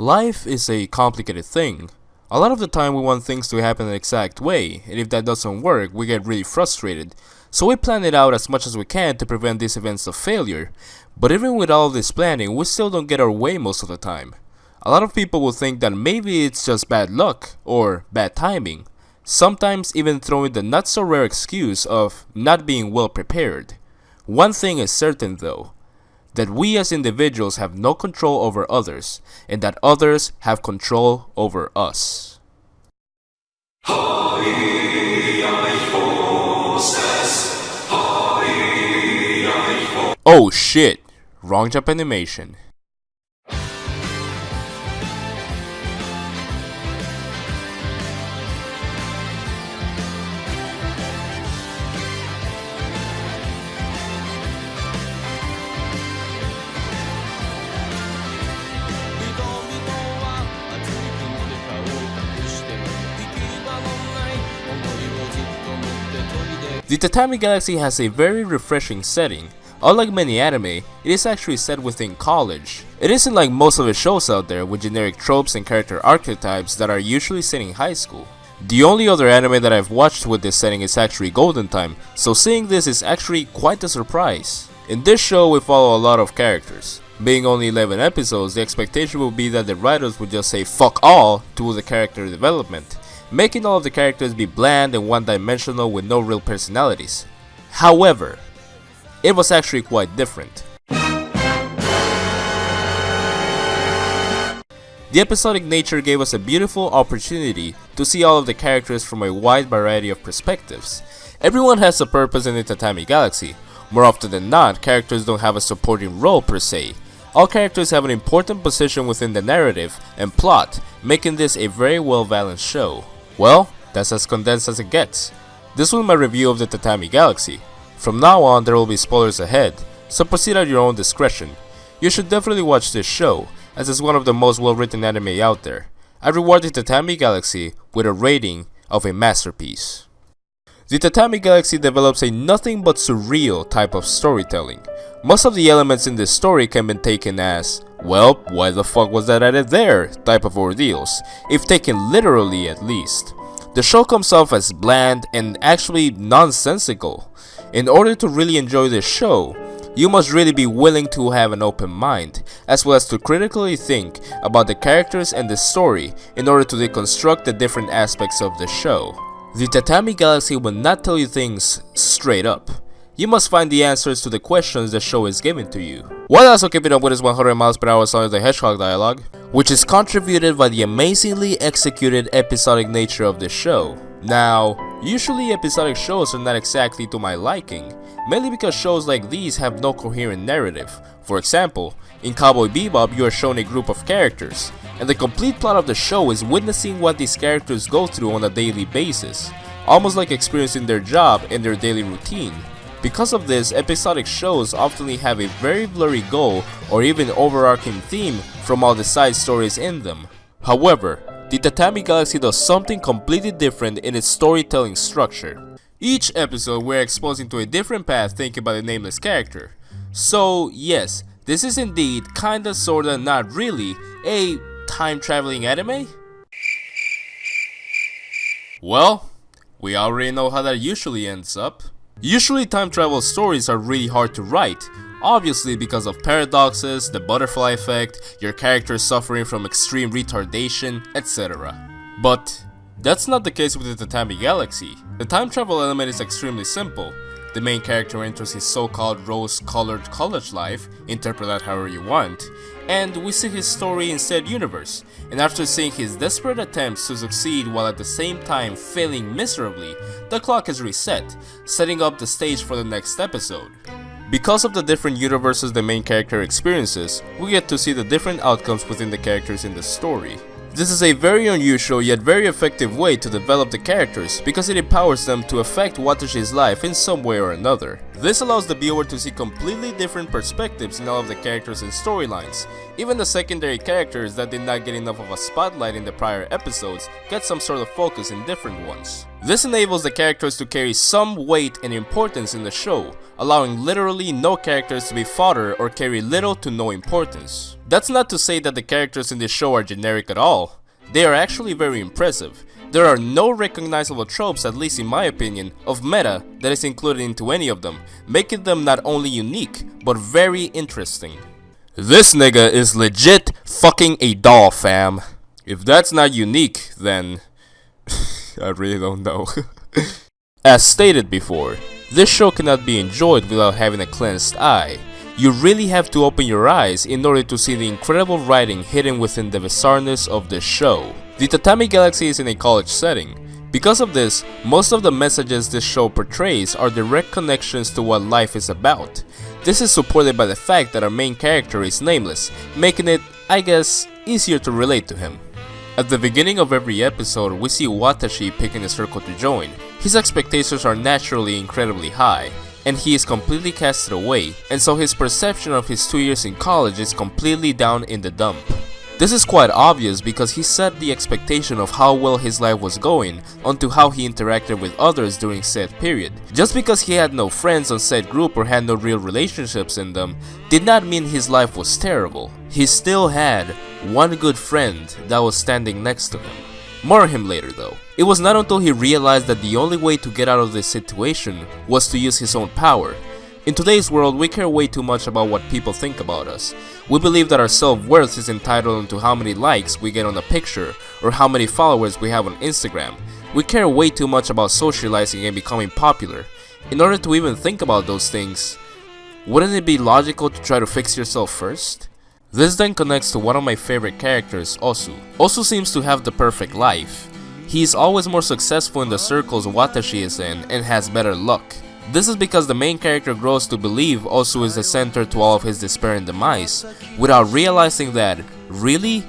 Life is a complicated thing. A lot of the time we want things to happen the exact way, and if that doesn't work, we get really frustrated. So we plan it out as much as we can to prevent these events of failure. But even with all this planning, we still don't get our way most of the time. A lot of people will think that maybe it's just bad luck, or bad timing. Sometimes even throwing the not so rare excuse of not being well prepared. One thing is certain though, that we as individuals have no control over others, and that others have control over us. Oh shit, wrong jump animation. The Tatami Galaxy has a very refreshing setting. Unlike many anime, it is actually set within college. It isn't like most of the shows out there with generic tropes and character archetypes that are usually set in high school. The only other anime that I've watched with this setting is actually Golden Time, so seeing this is actually quite a surprise. In this show we follow a lot of characters. Being only 11 episodes, the expectation would be that the writers would just say fuck all to the character development, making all of the characters be bland and one-dimensional with no real personalities. However, it was actually quite different. The episodic nature gave us a beautiful opportunity to see all of the characters from a wide variety of perspectives. Everyone has a purpose in the Tatami Galaxy. More often than not, characters don't have a supporting role per se. All characters have an important position within the narrative and plot, making this a very well balanced show. Well, that's as condensed as it gets. This was my review of the Tatami Galaxy. From now on there will be spoilers ahead, so proceed at your own discretion. You should definitely watch this show, as it's one of the most well written anime out there. I reward the Tatami Galaxy with a rating of a masterpiece. The Tatami Galaxy develops a nothing but surreal type of storytelling. Most of the elements in this story can be taken as, well, why the fuck was that added there type of ordeals, if taken literally at least. The show comes off as bland and actually nonsensical. In order to really enjoy this show, you must really be willing to have an open mind, as well as to critically think about the characters and the story in order to deconstruct the different aspects of the show. The Tatami Galaxy will not tell you things straight up. You must find the answers to the questions the show is giving to you. While also keeping up with his 100 miles per hour Sonic the Hedgehog dialogue, which is contributed by the amazingly executed episodic nature of the show. Now, usually episodic shows are not exactly to my liking, mainly because shows like these have no coherent narrative. For example, in Cowboy Bebop you are shown a group of characters, and the complete plot of the show is witnessing what these characters go through on a daily basis, almost like experiencing their job and their daily routine. Because of this, episodic shows often have a very blurry goal or even overarching theme from all the side stories in them. However, the Tatami Galaxy does something completely different in its storytelling structure. Each episode we're exposed into a different path thinking about a nameless character. So yes, this is indeed kinda sorta not really a time-traveling anime? Well, we already know how that usually ends up. Usually time travel stories are really hard to write, obviously because of paradoxes, the butterfly effect, your character suffering from extreme retardation, etc. But that's not the case with the Tatami Galaxy. The time travel element is extremely simple. The main character enters his so-called rose-colored college life, interpret that however you want, and we see his story in said universe, and after seeing his desperate attempts to succeed while at the same time failing miserably, the clock is reset, setting up the stage for the next episode. Because of the different universes the main character experiences, we get to see the different outcomes within the characters in the story. This is a very unusual yet very effective way to develop the characters because it empowers them to affect Watashi's life in some way or another. This allows the viewer to see completely different perspectives in all of the characters and storylines. Even the secondary characters that did not get enough of a spotlight in the prior episodes get some sort of focus in different ones. This enables the characters to carry some weight and importance in the show, allowing literally no characters to be fodder or carry little to no importance. That's not to say that the characters in this show are generic at all. They are actually very impressive. There are no recognizable tropes, at least in my opinion, of meta that is included into any of them, making them not only unique, but very interesting. This nigga is legit fucking a doll, fam. If that's not unique, then I really don't know. As stated before, this show cannot be enjoyed without having a cleansed eye. You really have to open your eyes in order to see the incredible writing hidden within the bizarreness of this show. The Tatami Galaxy is in a college setting. Because of this, most of the messages this show portrays are direct connections to what life is about. This is supported by the fact that our main character is nameless, making it, I guess, easier to relate to him. At the beginning of every episode, we see Watashi picking a circle to join. His expectations are naturally incredibly high, and he is completely casted away, and so his perception of his 2 years in college is completely down in the dump. This is quite obvious because he set the expectation of how well his life was going onto how he interacted with others during said period. Just because he had no friends on said group or had no real relationships in them did not mean his life was terrible. He still had one good friend that was standing next to him. More on him later though. It was not until he realized that the only way to get out of this situation was to use his own power. In today's world, we care way too much about what people think about us. We believe that our self-worth is entitled to how many likes we get on a picture or how many followers we have on Instagram. We care way too much about socializing and becoming popular. In order to even think about those things, wouldn't it be logical to try to fix yourself first? This then connects to one of my favorite characters, Osu. Osu seems to have the perfect life. He is always more successful in the circles Watashi is in and has better luck. This is because the main character grows to believe Osu is the center to all of his despair and demise, without realizing that, really,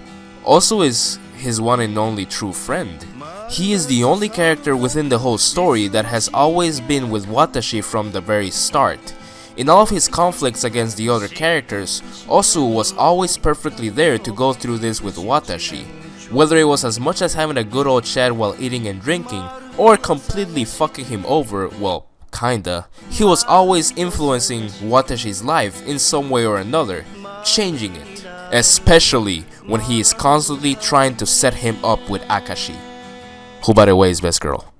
Osu is his one and only true friend. He is the only character within the whole story that has always been with Watashi from the very start. In all of his conflicts against the other characters, Osu was always perfectly there to go through this with Watashi. Whether it was as much as having a good old chat while eating and drinking, or completely fucking him over, well, kinda. He was always influencing Watashi's life in some way or another, changing it. Especially when he is constantly trying to set him up with Akashi, who by the way is best girl.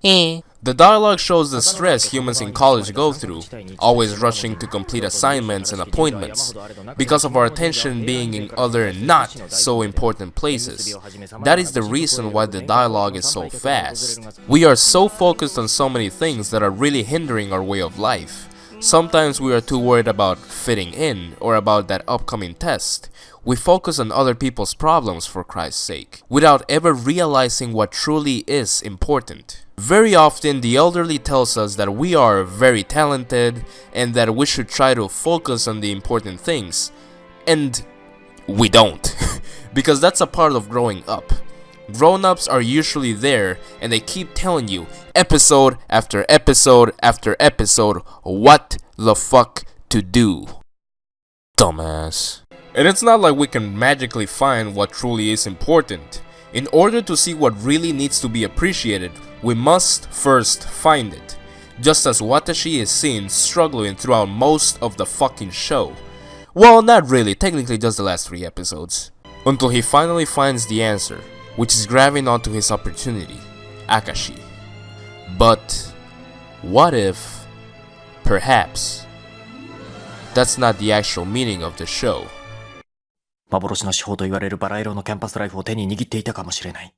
The dialogue shows the stress humans in college go through, always rushing to complete assignments and appointments, because of our attention being in other not so important places. That is the reason why the dialogue is so fast. We are so focused on so many things that are really hindering our way of life. Sometimes we are too worried about fitting in or about that upcoming test. We focus on other people's problems for Christ's sake, without ever realizing what truly is important. Very often, the elderly tells us that we are very talented and that we should try to focus on the important things. And we don't, because that's a part of growing up. Grown-ups are usually there and they keep telling you, episode after episode after episode, what the fuck to do. Dumbass. And it's not like we can magically find what truly is important. In order to see what really needs to be appreciated, we must first find it. Just as Watashi is seen struggling throughout most of the fucking show. Well, not really, technically just the last 3 episodes. Until he finally finds the answer, which is grabbing onto his opportunity, Akashi. But what if, perhaps, that's not the actual meaning of the show? 幻の司法と言われるバラ色のキャンパスライフを手に握っていたかもしれない。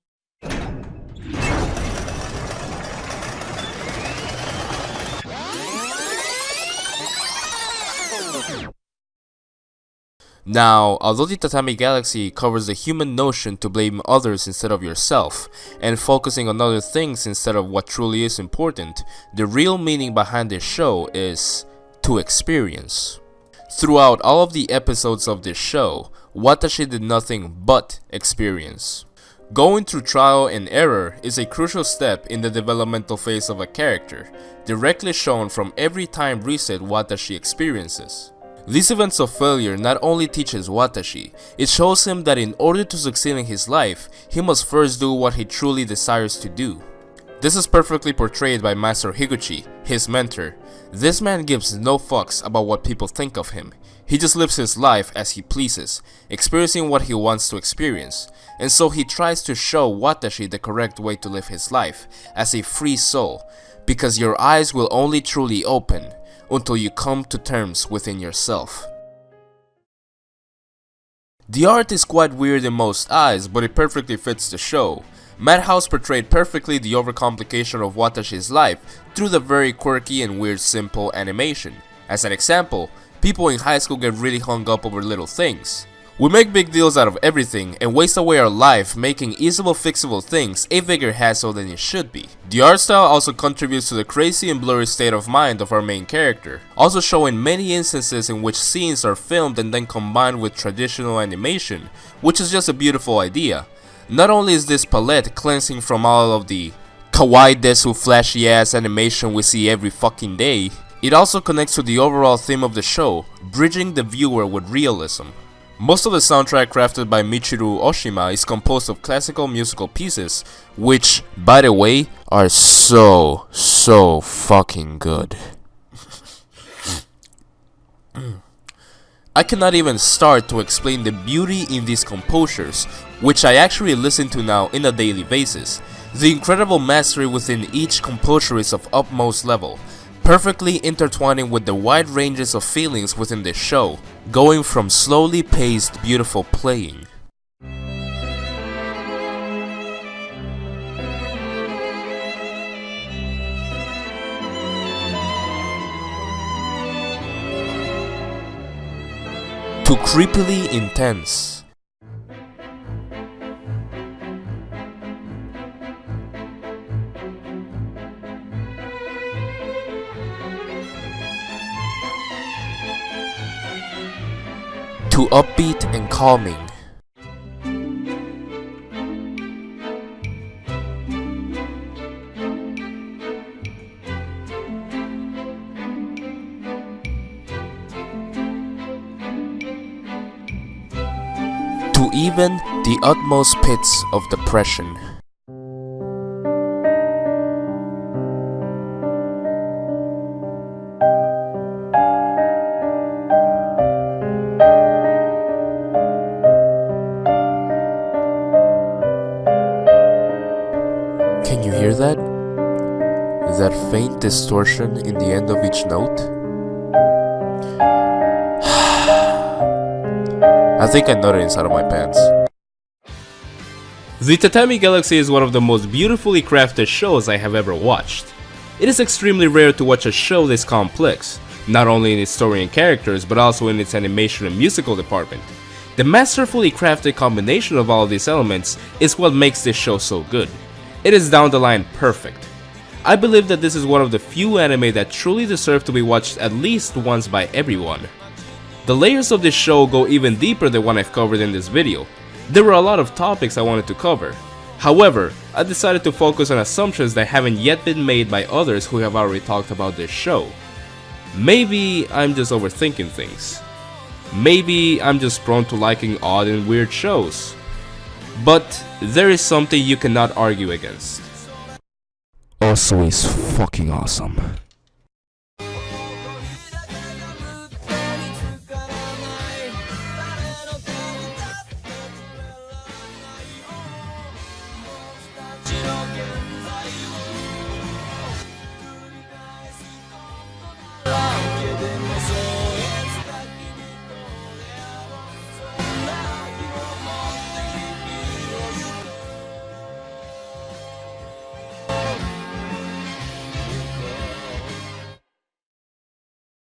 Now, although the Tatami Galaxy covers the human notion to blame others instead of yourself, and focusing on other things instead of what truly is important, the real meaning behind this show is to experience. Throughout all of the episodes of this show, Watashi did nothing but experience. Going through trial and error is a crucial step in the developmental phase of a character, directly shown from every time reset Watashi experiences. These events of failure not only teaches Watashi, it shows him that in order to succeed in his life, he must first do what he truly desires to do. This is perfectly portrayed by Master Higuchi, his mentor. This man gives no fucks about what people think of him. He just lives his life as he pleases, experiencing what he wants to experience, and so he tries to show Watashi the correct way to live his life, as a free soul, because your eyes will only truly open until you come to terms within yourself. The art is quite weird in most eyes, but it perfectly fits the show. Madhouse portrayed perfectly the overcomplication of Watashi's life through the very quirky and weird simple animation. As an example, people in high school get really hung up over little things. We make big deals out of everything and waste away our life making easable fixable things a bigger hassle than it should be. The art style also contributes to the crazy and blurry state of mind of our main character, also showing many instances in which scenes are filmed and then combined with traditional animation, which is just a beautiful idea. Not only is this palette cleansing from all of the kawaii desu flashy ass animation we see every fucking day, it also connects to the overall theme of the show, bridging the viewer with realism. Most of the soundtrack crafted by Michiru Oshima is composed of classical musical pieces, which, by the way, are so fucking good. I cannot even start to explain the beauty in these composures, which I actually listen to now in a daily basis. The incredible mastery within each composure is of utmost level, perfectly intertwining with the wide ranges of feelings within this show, going from slowly paced beautiful playing to creepily intense. To upbeat and calming. To even the utmost pits of depression. Can you hear that? That faint distortion in the end of each note? I think I nutted inside of my pants. The Tatami Galaxy is one of the most beautifully crafted shows I have ever watched. It is extremely rare to watch a show this complex, not only in its story and characters, but also in its animation and musical department. The masterfully crafted combination of all of these elements is what makes this show so good. It is down the line perfect. I believe that this is one of the few anime that truly deserve to be watched at least once by everyone. The layers of this show go even deeper than what I've covered in this video. There were a lot of topics I wanted to cover. However, I decided to focus on assumptions that haven't yet been made by others who have already talked about this show. Maybe I'm just overthinking things. Maybe I'm just prone to liking odd and weird shows. But there is something you cannot argue against. Also is fucking awesome.